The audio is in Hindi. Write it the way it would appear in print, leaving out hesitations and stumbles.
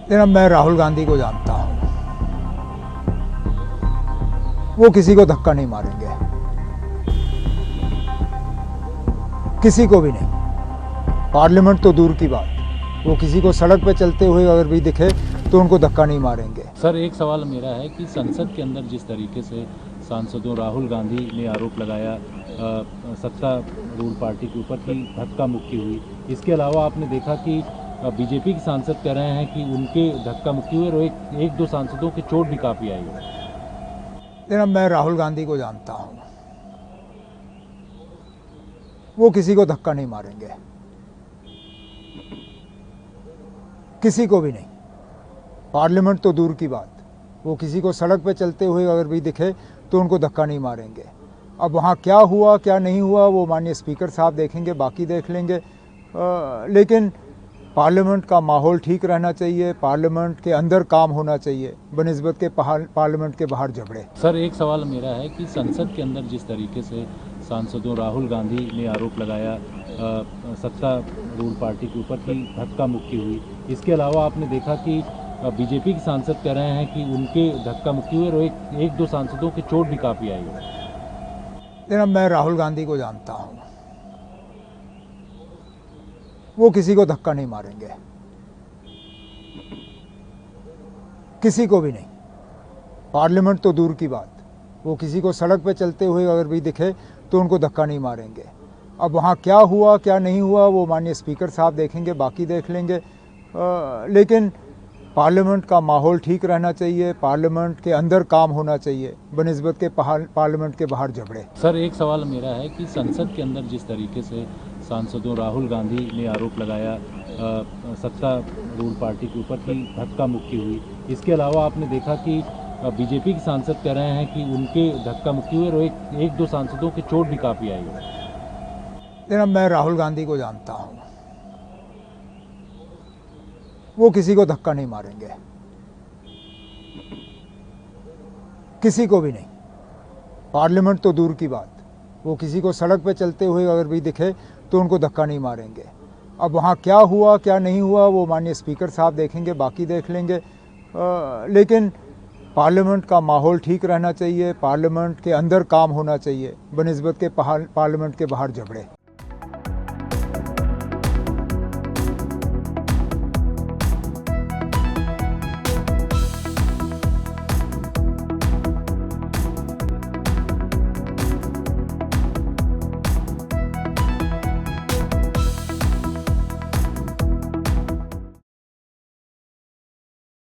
जनाब, मैं राहुल गांधी को जानता हूं। वो किसी को धक्का नहीं मारेंगे, किसी को भी नहीं। पार्लियामेंट तो दूर की बात, वो किसी को सड़क पे चलते हुए अगर भी दिखे तो उनको धक्का नहीं मारेंगे। सर, एक सवाल मेरा है कि संसद के अंदर जिस तरीके से सांसदों राहुल गांधी ने आरोप लगाया सत्ता रूल पार्टी के ऊपर कि धक्का मुक्की हुई, इसके अलावा आपने देखा कि बीजेपी के सांसद कह रहे हैं कि उनके धक्का मुक्की हुई और एक दो सांसदों की चोट भी काफ़ी आई है। जनाब, मैं राहुल गांधी को जानता हूं। वो किसी को धक्का नहीं मारेंगे, किसी को भी नहीं। पार्लियामेंट तो दूर की बात, वो किसी को सड़क पे चलते हुए अगर भी दिखे तो उनको धक्का नहीं मारेंगे। अब वहाँ क्या हुआ क्या नहीं हुआ वो माननीय स्पीकर साहब देखेंगे, बाकी देख लेंगे। लेकिन पार्लियामेंट का माहौल ठीक रहना चाहिए, पार्लियामेंट के अंदर काम होना चाहिए बनिस्बत के पार्लियामेंट के बाहर झगड़े। सर, एक सवाल मेरा है कि संसद के अंदर जिस तरीके से सांसदों राहुल गांधी ने आरोप लगाया सत्ता रूल पार्टी के ऊपर कि धक्का मुक्की हुई, इसके अलावा आपने देखा कि बीजेपी के सांसद कह रहे हैं कि उनके धक्का मुक्की हुई और एक दो सांसदों की चोट भी काफ़ी आई है। जनाब, मैं राहुल गांधी को जानता हूं। वो किसी को धक्का नहीं मारेंगे, किसी को भी नहीं। पार्लियामेंट तो दूर की बात, वो किसी को सड़क पे चलते हुए अगर भी दिखे तो उनको धक्का नहीं मारेंगे। अब वहाँ क्या हुआ क्या नहीं हुआ वो माननीय स्पीकर साहब देखेंगे, बाकी देख लेंगे। लेकिन पार्लियामेंट का माहौल ठीक रहना चाहिए, पार्लियामेंट के अंदर काम होना चाहिए बनिस्बत के पार्लियामेंट के बाहर झगड़े। सर, एक सवाल मेरा है कि संसद के अंदर जिस तरीके से सांसदों राहुल गांधी ने आरोप लगाया सत्ता रूल पार्टी के ऊपर कि धक्का मुक्की हुई, इसके अलावा आपने देखा कि बीजेपी के सांसद कह रहे हैं कि उनके धक्का मुक्की हुई और एक दो सांसदों की चोट भी काफ़ी आई है। जनाब, मैं राहुल गांधी को जानता हूं। वो किसी को धक्का नहीं मारेंगे, किसी को भी नहीं। पार्लियामेंट तो दूर की बात, वो किसी को सड़क पे चलते हुए अगर भी दिखे तो उनको धक्का नहीं मारेंगे। अब वहाँ क्या हुआ क्या नहीं हुआ वो माननीय स्पीकर साहब देखेंगे, बाकी देख लेंगे। लेकिन पार्लियामेंट का माहौल ठीक रहना चाहिए, पार्लियामेंट के अंदर काम होना चाहिए बनिस्बत के पार्लियामेंट के बाहर झगड़े।